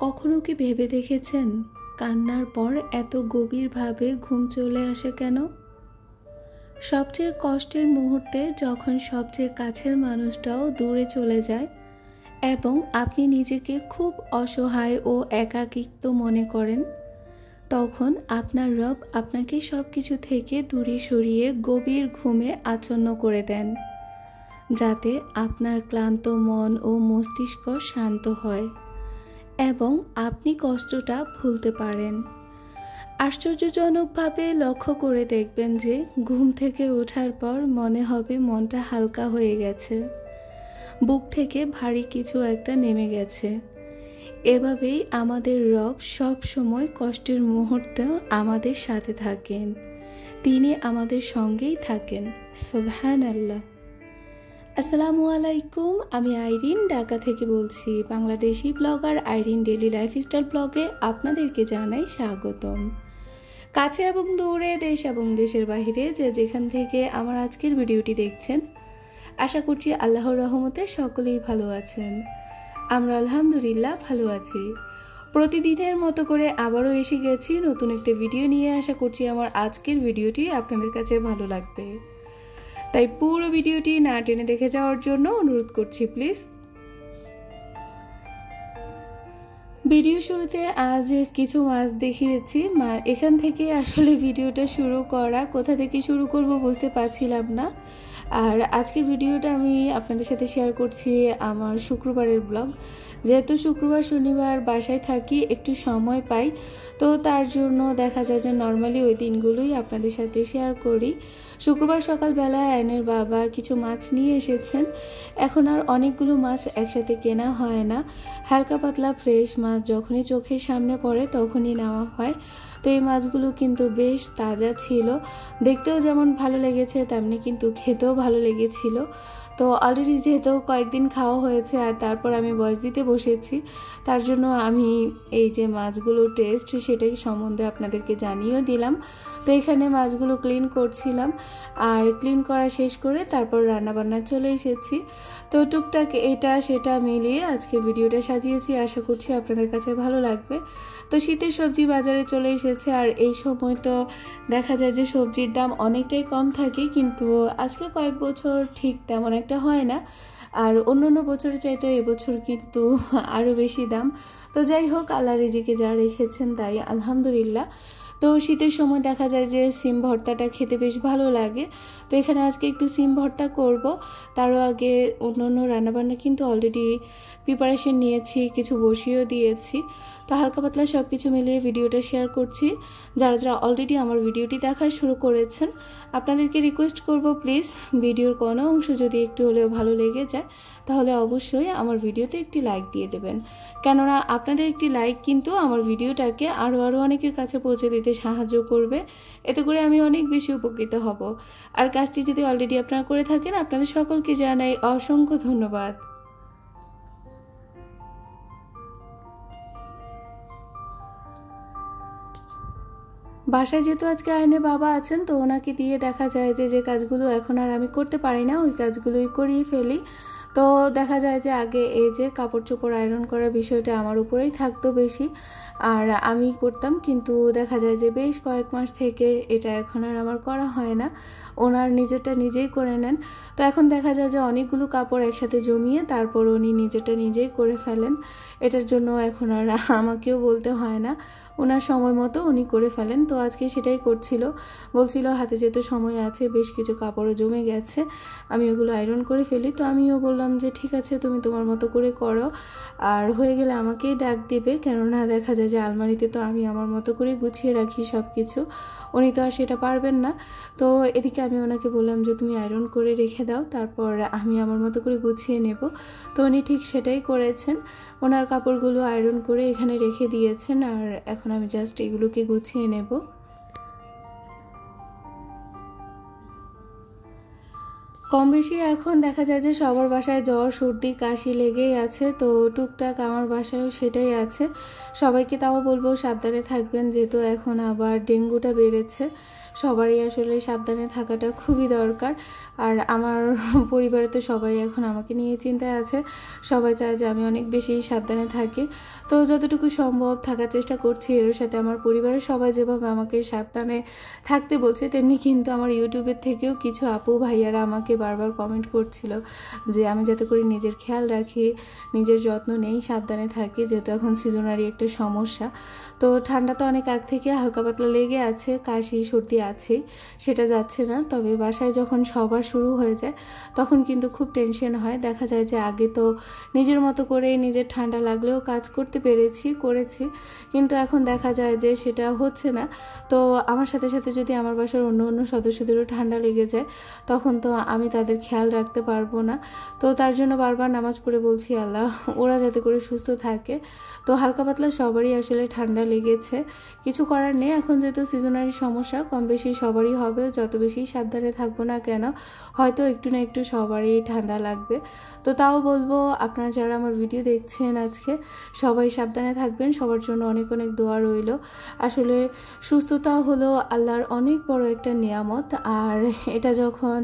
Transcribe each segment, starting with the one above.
কখনো কি ভেবে দেখেছেন কান্নার পর এত গভীরভাবে ঘুম চলে আসে কেন? সবচেয়ে কষ্টের মুহূর্তে যখন সবচেয়ে কাছের মানুষটাও দূরে চলে যায় এবং আপনি নিজেকে খুব অসহায় ও একাকিত্ব মনে করেন, তখন আপনার রব আপনাকে সব কিছু থেকে দূরে সরিয়ে গভীর ঘুমে আচ্ছন্ন করে দেন, যাতে আপনার ক্লান্ত মন ও মস্তিষ্ক শান্ত হয় এবং আপনি কষ্টটা ভুলতে পারেন। আশ্চর্যজনকভাবে লক্ষ্য করে দেখবেন যে ঘুম থেকে ওঠার পর মনে হবে মনটা হালকা হয়ে গেছে, বুক থেকে ভারী কিছু একটা নেমে গেছে। এভাবেই আমাদের রব সব সময় কষ্টের মুহূর্তে আমাদের সাথে থাকেন, তিনি আমাদের সঙ্গেই থাকেন। সুবহানাল্লাহ। আসসালামু আলাইকুম, আমি আইরিন ঢাকা থেকে বলছি। Bangladeshi blogger Irin daily lifestyle ব্লগে আপনাদেরকে জানাই স্বাগতম। কাছে এবং দূরে, দেশ এবং দেশের বাইরে যে যেখান থেকে আমার আজকের ভিডিওটি দেখছেন, আশা করছি আল্লাহর রহমতে সকলেই ভালো আছেন। আমরা আলহামদুলিল্লাহ ভালো আছি। প্রতিদিনের মতো করে আবারও এসে গেছি নতুন একটা ভিডিও নিয়ে। আশা করছি আমার আজকের ভিডিওটি আপনাদের কাছে ভালো লাগবে, তাই পুরো ভিডিওটি না টেনে দেখে যাওয়ার জন্য অনুরোধ করছি প্লিজ। ভিডিও শুরুতে আজ কিছু মাছ দেখিয়েছি, এখান থেকে আসলে ভিডিওটা শুরু করা, কোথা থেকে শুরু করব বুঝতে পারছিলাম না। আর আজকের ভিডিওটা আমি আপনাদের সাথে শেয়ার করছি আমার শুক্রবারের ব্লগ। যেহেতু শুক্রবার শনিবার বাসায় থাকি, একটু সময় পাই, তো তার জন্য দেখা যায় যে নর্মালি ওই দিনগুলোই আপনাদের সাথে শেয়ার করি। শুক্রবার সকালবেলায় আইনের বাবা কিছু মাছ নিয়ে এসেছেন। এখন আর অনেকগুলো মাছ একসাথে কেনা হয় না, হালকা পাতলা ফ্রেশ মাছ যখনই চোখের সামনে পড়ে তখনই নেওয়া হয়। তো এই মাছগুলো কিন্তু বেশ তাজা ছিল, দেখতেও যেমন ভালো লেগেছে তেমনি কিন্তু খেতেও ভালো লেগেছিল। তো অলরেডি যেহেতু কয়েকদিন খাওয়া হয়েছে আর তারপর আমি ভয়েস দিতে বসেছি, তার জন্য আমি এই যে মাছগুলোর টেস্ট সেটাই সম্বন্ধে আপনাদেরকে জানিয়েও দিলাম। তো এখানে মাছগুলো ক্লিন করছিলাম, আর ক্লিন করা শেষ করে তারপর রান্নাবান্না চলে এসেছি। তো টুকটাক এটা সেটা মিলিয়ে আজকের ভিডিওটা সাজিয়েছি, আশা করছি আপনাদের কাছে ভালো লাগবে। তো শীতের সবজি বাজারে চলে এসেছে, আর এই সময় তো দেখা যায় যে সবজির দাম অনেকটাই কম থাকে, কিন্তু আজকে কয়েক বছর ঠিক তেমন একটা হয় না। আর অন্য বছরের চাইতে এবছর কিন্তু আরও বেশি দাম। তো যাই হোক, আল্লাহ রিজিকে যা রেখেছেন তাই আলহামদুলিল্লাহ। তো শীতের সময় দেখা যায় যে সিম ভর্তাটা খেতে বেশ ভালো লাগে। তো এখানে আজকে একটু সিম ভর্তা করব। তারও আগে অন্য রান্নাবান্না কিন্তু অলরেডি প্রিপারেশন নিয়েছি, কিছু বসিয়েও দিয়েছি। তো হালকা পাতলা সব কিছু মিলিয়ে ভিডিওটা শেয়ার করছি। যারা যারা অলরেডি আমার ভিডিওটি দেখা শুরু করেছেন, আপনাদেরকে রিকোয়েস্ট করব প্লিজ ভিডিওর কোনো অংশ যদি একটু হলেও ভালো লেগে যায় তাহলে অবশ্যই আমার ভিডিওতে একটি লাইক দিয়ে দেবেন, কেননা আপনাদের একটি লাইক কিন্তু আমার ভিডিওটাকে আরও অনেকের কাছে পৌঁছে দিতে সাহায্য করবে। এতে করে আমি অনেক বেশি উপকৃত হব। আর কাজটি যদি অলরেডি আপনারা করে থাকেন, আপনাদের সকলকে জানাই অসংখ্য ধন্যবাদ। বাসায় যেহেতু আজকে আইনের বাবা আছেন, তো ওনাকে দিয়ে দেখা যায় যে কাজগুলো এখন আর আমি করতে পারি না ওই কাজগুলোই করিয়ে ফেলি। তো দেখা যায় যে আগে এই যে কাপড় চোপড় আয়রন করার বিষয়টা আমার উপরেই থাকতো বেশি, আর আমি করতাম, কিন্তু দেখা যায় যে বেশ কয়েক মাস থেকে এটা এখন আর আমার করা হয় না, ওনার নিজেরটা নিজেই করে নেন। তো এখন দেখা যায় যে অনেকগুলো কাপড় একসাথে জমিয়ে তারপর উনি নিজেরটা নিজেই করে ফেলেন। এটার জন্য এখন আর আমাকেও বলতে হয় না, ওনার সময় মতো উনি করে ফেলেন। তো আজকে সেটাই বলছিল হাতে যেহেতু সময় আছে, বেশ কিছু কাপড়ও জমে গেছে, আমি ওগুলো আয়রন করে ফেলি। তো আমিও বললাম যে ঠিক আছে, তুমি তোমার মতো করে করো, আর হয়ে গেলে আমাকেই ডাক দিবে, কেননা দেখা যায় যে আলমারিতে তো আমি আমার মতো করে গুছিয়ে রাখি সব কিছু, উনি তো আর সেটা পারবেন না। তো এদিকে আমি ওনাকে বললাম যে তুমি আয়রন করে রেখে দাও, তারপর আমি আমার মতো করে গুছিয়ে নেব। তো উনি ঠিক সেটাই করেছেন, ওনার কাপড়গুলো আয়রন করে এখানে রেখে দিয়েছেন, আর এখন আমি জাস্ট এগুলোকে গুছিয়ে নেব। কম বেশি এখন দেখা যায় যে সবার বাসায় জ্বর সর্দি কাশি লেগেই আছে, তো টুকটাক আমার বাসায়ও সেটাই আছে। সবাইকে তাও বলবো সাবধানে থাকবেন, যেহেতু এখন আবার ডেঙ্গুটা বেড়েছে। সবারই আসলে সাবধানে থাকাটা খুবই দরকার। আর আমার পরিবারে তো সবাই এখন আমাকে নিয়ে চিন্তায় আছে, সবাই চায় যে আমি অনেক বেশি সাবধানে থাকি। তো যতটুকু সম্ভব থাকার চেষ্টা করছি। এর সাথে আমার পরিবারের সবাই যেভাবে আমাকে সাবধানে থাকতে বলছে, তেমনি কিন্তু আমার ইউটিউবের থেকেও কিছু আপু ভাইয়ারা আমাকে বারবার কমেন্ট করছিল যে আমি যাতে করে নিজের খেয়াল রাখি, নিজের যত্ন নেই, সাবধানে থাকি, যেহেতু এখন সিজনারি একটা সমস্যা। তো ঠান্ডা তো অনেক আগ থেকে হালকা পাতলা লেগে আছে, কাশি সর্দি আছেই, সেটা যাচ্ছে না। তবে বাসায় যখন সবার শুরু হয়ে যায় তখন কিন্তু খুব টেনশন হয়। দেখা যায় যে আগে তো নিজের মতো করে নিজের ঠান্ডা লাগলেও কাজ করতে করেছি, কিন্তু এখন দেখা যায় যে সেটা হচ্ছে না। তো আমার সাথে সাথে যদি আমার বাসার অন্য অন্য সদস্যদেরও ঠান্ডা লেগে যায় তখন তো আমি তাদের খেয়াল রাখতে পারবো না। তো তার জন্য বারবার নামাজ পড়ে বলছি আল্লাহ ওরা যাতে করে সুস্থ থাকে। তো হালকা পাতলা সবারই আসলে ঠান্ডা লেগেছে, কিছু করার নেই। এখন যেহেতু সিজনারি সমস্যা, কম বেশি সবারই হবে, যত বেশি সাবধানে থাকবো না কেন হয়তো একটু না একটু সবারই ঠান্ডা লাগবে। তো তাও বলবো আপনারা যারা আমার ভিডিও দেখছেন আজকে সবাই সাবধানে থাকবেন, সবার জন্য অনেক অনেক দোয়া রইল। আসলে সুস্থতা হলো আল্লাহর অনেক বড় একটা নিয়ামত, আর এটা যখন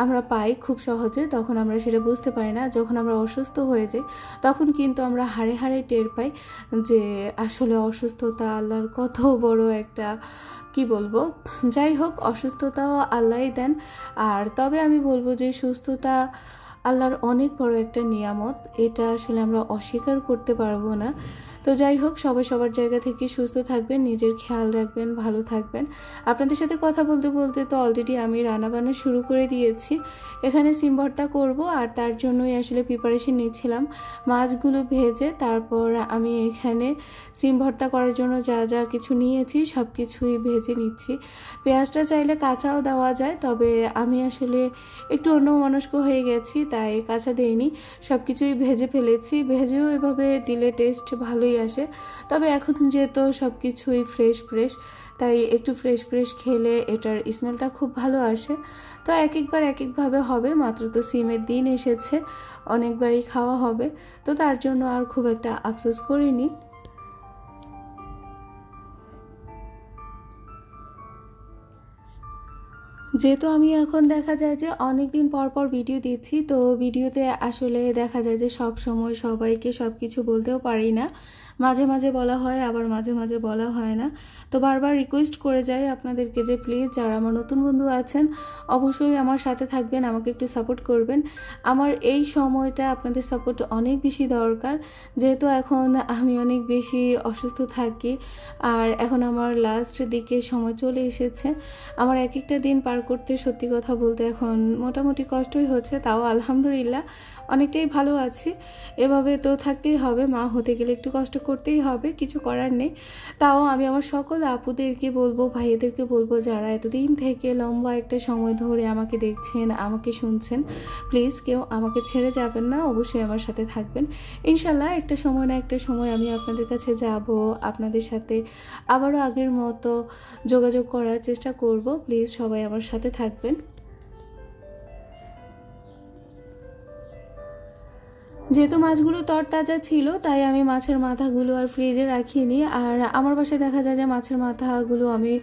আমরা পাই খুব সহজে তখন আমরা সেটা বুঝতে পারি না। যখন আমরা অসুস্থ হয়ে যাই তখন কিন্তু আমরা হাড়ে হাড়ে টের পাই যে আসলে অসুস্থতা আল্লাহর কত বড় একটা, কি বলবো, যাই হোক অসুস্থতাও আল্লাহই দেন। আর তবে আমি বলবো যে সুস্থতা আল্লাহর অনেক বড় একটা নিয়ামত, এটা আসলে আমরা অস্বীকার করতে পারবো না। তো যাই হোক সবাই সবার জায়গা থেকে সুস্থ থাকবেন, নিজের খেয়াল রাখবেন, ভালো থাকবেন। আপনাদের সাথে কথা বলতে বলতে তো অলরেডি আমি রান্নাবান্না শুরু করে দিয়েছি। এখানে সিম ভর্তা করবো, আর তার জন্যই আসলে প্রিপারেশন নিচ্ছিলাম। মাছগুলো ভেজে তারপর আমি এখানে সিম ভর্তা করার জন্য যা যা কিছু নিয়েছি সব কিছুই ভেজে নিচ্ছি। পেঁয়াজটা চাইলে কাঁচাও দেওয়া যায়, তবে আমি আসলে একটু অন্যমনস্ক হয়ে গেছি তাই কাঁচা দেইনি, সব কিছুই ভেজে ফেলেছি। ভেজেও এভাবে দিলে টেস্ট ভালোই আসে। তবে এখন যেহেতু সব কিছুই ফ্রেশ তাই একটু ফ্রেশ খেলে এটার স্মেলটা খুব ভালো আসে। তো এক একবার এক একভাবে হবে, মাত্র তো সিমের দিন এসেছে, অনেকবারই খাওয়া হবে, তো তার জন্য আর খুব একটা আফসোস করিনি। যেহেতু আমি এখন দেখা যায় যে অনেক দিন পর ভিডিও দিচ্ছি, তো ভিডিওতে আসলে দেখা যায় যে সব সময় সবাইকে সব কিছু বলতেও পারি না, মাঝে মাঝে বলা হয় আবার মাঝে মাঝে বলা হয় না। তো বারবার রিকোয়েস্ট করে যাই আপনাদেরকে যে প্লিজ যারা আমার নতুন বন্ধু আছেন অবশ্যই আমার সাথে থাকবেন, আমাকে একটু সাপোর্ট করবেন। আমার এই সময়টা আপনাদের সাপোর্ট অনেক বেশি দরকার, যেহেতু এখন আমি অনেক বেশি অসুস্থ থাকি, আর এখন আমার লাস্ট দিকে সময় চলে এসেছে। আমার এক একটা দিন পার করতে সত্যি কথা বলতে এখন মোটামুটি কষ্টই হচ্ছে, তাও আলহামদুলিল্লাহ অনেকটাই ভালো আছি। এভাবে তো থাকতেই হবে, মা হতে গেলে একটু কষ্ট করতেই হবে, কিছু করার নেই। তাও আমি আমার সকল আপুদেরকে বলবো, ভাইয়াদেরকে বলবো যারা এতদিন থেকে লম্বা একটা সময় ধরে আমাকে দেখছেন, আমাকে শুনছেন, প্লিজ কেউ আমাকে ছেড়ে যাবেন না, অবশ্যই আমার সাথে থাকবেন। ইনশাল্লাহ একটা সময় না একটা সময় আমি আপনাদের কাছে যাব, আপনাদের সাথে আবারও আগের মতো যোগাযোগ করার চেষ্টা করব। প্লিজ সবাই আমার সাথে থাকবেন। যেহেতু মাছগুলো তরতাজা ছিল তাই আমি মাছের মাথাগুলো আর ফ্রিজে রাখিনি, আর আমার বাসায় দেখা যায় যে মাছের মাথাগুলো আমি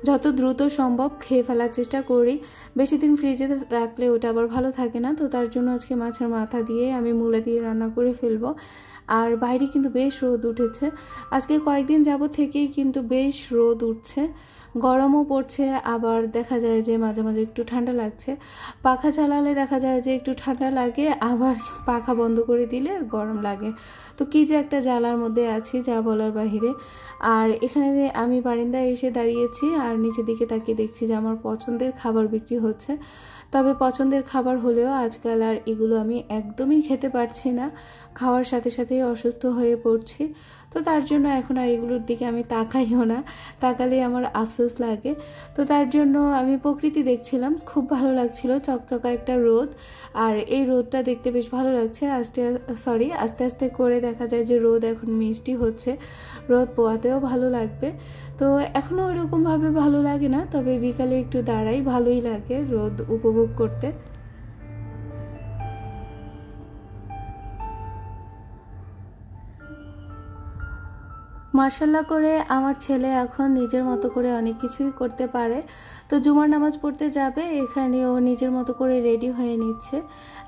যত দ্রুত সম্ভব খেয়ে ফেলার চেষ্টা করি, বেশি দিন ফ্রিজে রাখলে ওটা আবার ভালো থাকে না। তো তার জন্য আজকে মাছের মাথা দিয়ে আমি মূলা দিয়ে রান্না করে ফেলবো। আর বাইরে কিন্তু বেশ রোদ উঠেছে, আজকে কয়েকদিন যাবত থেকেই কিন্তু বেশ রোদ উঠছে, গরমও পড়ছে, আবার দেখা যায় যে মাঝে মাঝে একটু ঠান্ডা লাগছে। পাখা চালালে দেখা যায় যে একটু ঠান্ডা লাগে, আবার পাখা বন্ধ করে দিলে গরম লাগে। তো কি যে একটা জ্বালার মধ্যে আছি যা বলার বাহিরে। আর এখানে আমি বারান্দায় এসে দাঁড়িয়েছি আর নিচের দিকে তাকিয়ে দেখছি যে আমার পছন্দের খাবার বিক্রি হচ্ছে। তবে পছন্দের খাবার হলেও আজকাল আর এগুলো আমি একদমই খেতে পারছি না, খাওয়ার সাথে সাথেই অসুস্থ হয়ে পড়ছি। তো তার জন্য এখন আর এগুলোর দিকে আমি তাকাইও না, তাকালেই আমার আফসোস লাগে। তো তার জন্য আমি প্রকৃতি দেখছিলাম, খুব ভালো লাগছিল, চকচকা একটা রোদ, আর এই রোদটা দেখতে বেশ ভালো লাগছে। আস্তে আস্তে করে দেখা যায় যে রোদ এখন মিষ্টি হচ্ছে, রোদ পোয়াতেও ভালো লাগবে। তো এখনও ওইরকমভাবে ভালো লাগে না, তবে বিকালে একটু দাঁড়াই, ভালোই লাগে রোদ উপভোগ করতে। মাশাআল্লাহ করে আমার ছেলে এখন নিজের মতো করে অনেক কিছুই করতে পারে। তো জুমার নামাজ পড়তে যাবে, এখানে ও নিজের মতো করে রেডি হয়ে নিচ্ছে।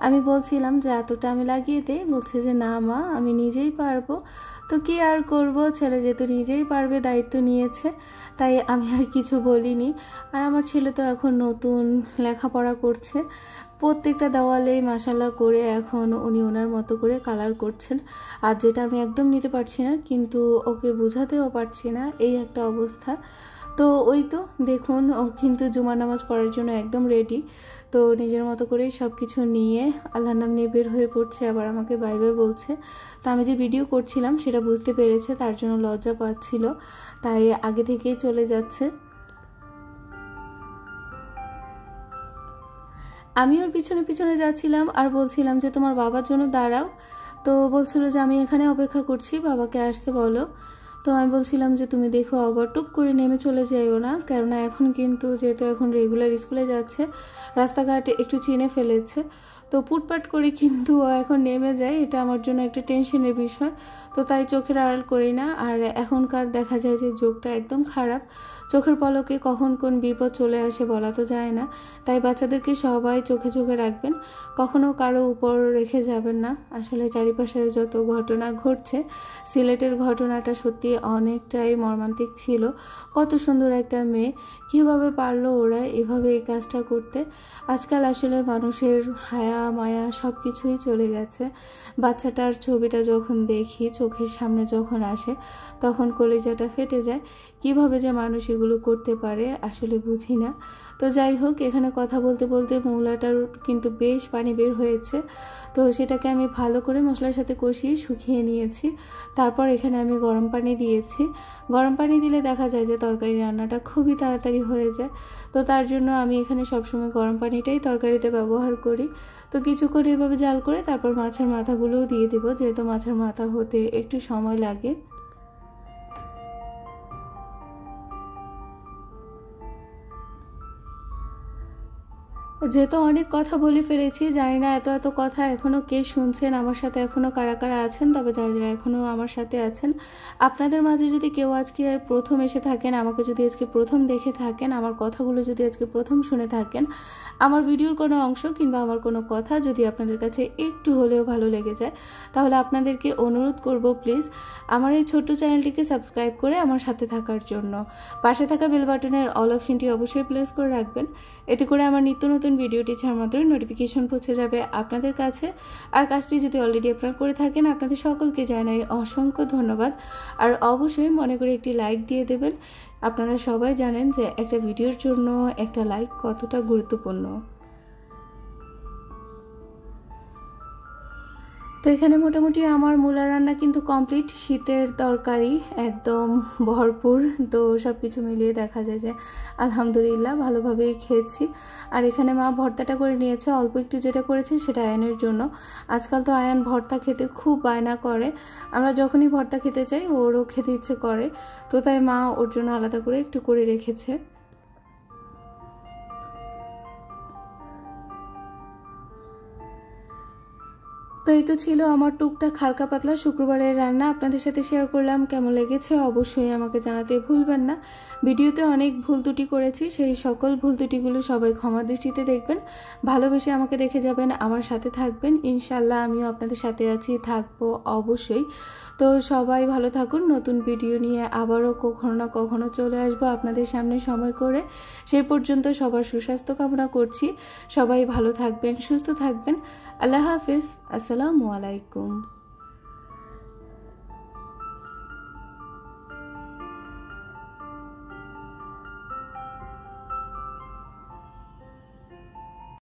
আমি বলছিলাম যে এতটা আমি লাগিয়ে দেই, বলছে যে না মা আমি নিজেই পারবো। তো কি আর করব, ছেলে যেহেতু নিজেই পারবে দায়িত্ব নিয়েছে, তাই আমি আর কিছু বলিনি। আর আমার ছেলে তো এখন নতুন লেখাপড়া করছে, প্রত্যেকটা দেওয়ালেই মাশাআল্লাহ করে এখন উনি ওনার মতো করে কালার করছেন। আর যেটা আমি একদম নিতে পারছি না, কিন্তু ওকে বোঝাতেও পারছি না, এই একটা অবস্থা। তো ওই তো দেখুন ও কিন্তু জুমার নামাজ পড়ার জন্য একদম রেডি। তো নিজের মতো করেই সব কিছু নিয়ে আল্লাহর নাম নিয়ে বের হয়ে পড়ছে, আবার আমাকে বাই বাই বলছে। তো আমি যে ভিডিও করছিলাম সেটা বুঝতে পেরেছে, তার জন্য লজ্জা পাচ্ছিল, তাই আগে থেকেই চলে যাচ্ছে। আমি ওর পিছনে পিছনে যাচ্ছিলাম আর বলছিলাম যে তোমার বাবার জন্য দাঁড়াও। তো বলছিল যে আমি এখানে অপেক্ষা করছি, বাবাকে আসতে বলো। তো আমি বলছিলাম যে তুমি দেখো আবার টুপ করে নেমে চলে যাইও না, কেননা এখন কিন্তু যেহেতু এখন রেগুলার স্কুলে যাচ্ছে, রাস্তাঘাটে একটু চিনে ফেলেছে। তো পুটপাট করে কিন্তু ও এখন নেমে যায়, এটা আমার জন্য একটা টেনশনের বিষয়। তো তাই চোখের আড়াল করি না। আর এখনকার দেখা যায় যে যুগটা একদম খারাপ, চোখের পলকে কখন কোন বিপদ চলে আসে বলা তো যায় না। তাই বাচ্চাদেরকে সবাই চোখে চোখে রাখবেন, কখনো কারো উপর রেখে যাবেন না। আসলে চারিপাশে যত ঘটনা ঘটছে, সিলেটের ঘটনাটা সত্যি অনেকটাই মর্মান্তিক ছিল। কত সুন্দর একটা মেয়ে, কীভাবে পারলো ওরা এভাবে এই কাজটা করতে। আজকাল আসলে মানুষের হায়া মায়া সব কিছুই চলে গেছে। বাচ্চাটার ছবিটা যখন দেখি, চোখের সামনে যখন আসে, তখন কলিজাটা ফেটে যায়। কিভাবে যে মানুষ এগুলো করতে পারে আসলে বুঝি না। তো যাই হোক, এখানে কথা বলতে বলতে মূলাটার কিন্তু বেশ পানি বের হয়েছে। তো সেটাকে আমি ভালো করে মশলার সাথে কষিয়ে শুকিয়ে নিয়েছি। তারপর এখানে আমি গরম পানি দিয়েছি। গরম পানি দিলে দেখা যায় যে তরকারি রান্নাটা খুবই তাড়াতাড়ি হয়ে যায়। তো তার জন্য আমি এখানে সবসময় গরম পানিটাই তরকারিতে ব্যবহার করি। তো কিছুক্ষণ এভাবে জাল করে তারপর মাছের মাথাগুলোও দিয়ে দেবো, যেহেতু মাছের মাথা হতে একটু সময় লাগে। যেহেতু অনেক কথা বলে ফেলেছি, জানি না এত এত কথা এখনও কে শুনছেন, আমার সাথে এখনও কারা কারা আছেন। তবে যারা যারা এখনও আমার সাথে আছেন, আপনাদের মাঝে যদি কেউ আজকে প্রথম এসে থাকেন, আমাকে যদি আজকে প্রথম দেখে থাকেন, আমার কথাগুলো যদি আজকে প্রথম শুনে থাকেন, আমার ভিডিওর কোনো অংশ কিংবা আমার কোনো কথা যদি আপনাদের কাছে একটু হলেও ভালো লেগে যায়, তাহলে আপনাদেরকে অনুরোধ করব প্লিজ আমার এই ছোট্ট চ্যানেলটিকে সাবস্ক্রাইব করে আমার সাথে থাকার জন্য। পাশে থাকা বেল বাটনের অল অপশনটি অবশ্যই প্রেস করে রাখবেন, এতে করে আমার নিত্য নতুন ভিডিওটি ছাড়া মাত্রই নোটিফিকেশন পৌঁছে যাবে আপনাদের কাছে। আর কাজটি যদি অলরেডি আপনারা করে থাকেন, আপনাদের সকলকে জানাই অসংখ্য ধন্যবাদ। আর অবশ্যই মনে করে একটি লাইক দিয়ে দেবেন। আপনারা সবাই জানেন যে একটা ভিডিওর জন্য একটা লাইক কতটা গুরুত্বপূর্ণ। তো এখানে মোটামুটি আমার মূলা রান্না কিন্তু কমপ্লিট। শীতের তরকারি একদম ভরপুর, তো সব কিছু মিলিয়ে দেখা যায় যে আলহামদুলিল্লাহ ভালোভাবেই খেয়েছি। আর এখানে মা ভর্তাটা করে নিয়েছে, অল্প একটু যেটা করেছে সেটা আয়ানের জন্য। আজকাল তো আয়ান ভর্তা খেতে খুব বায়না করে, আমরা যখনই ভর্তা খেতে চাই ওরও খেতে ইচ্ছে করে, তো তাই মা ওর জন্য আলাদা করে একটু করে রেখেছে। তো এই তো ছিল আমার টুকটাক হালকা পাতলা শুক্রবারের রান্না, আপনাদের সাথে শেয়ার করলাম। কেমন লেগেছে অবশ্যই আমাকে জানাতে ভুলবেন না। ভিডিওতে অনেক ভুল ত্রুটি করেছি, সেই সকল ভুল ত্রুটিগুলো সবাই ক্ষমা দৃষ্টিতে দেখবেন, ভালোবেসে আমাকে দেখে যাবেন, আমার সাথে থাকবেন। ইনশাল্লাহ আমিও আপনাদের সাথে আছি, থাকবো অবশ্যই। তো সবাই ভালো থাকুন, নতুন ভিডিও নিয়ে আবারও কখনো না কখনো চলে আসবো আপনাদের সামনে সময় করে। সেই পর্যন্ত সবার সুস্বাস্থ্য কামনা করছি। সবাই ভালো থাকবেন, সুস্থ থাকবেন। আল্লাহ হাফিজ, আসসালামু আলাইকুম।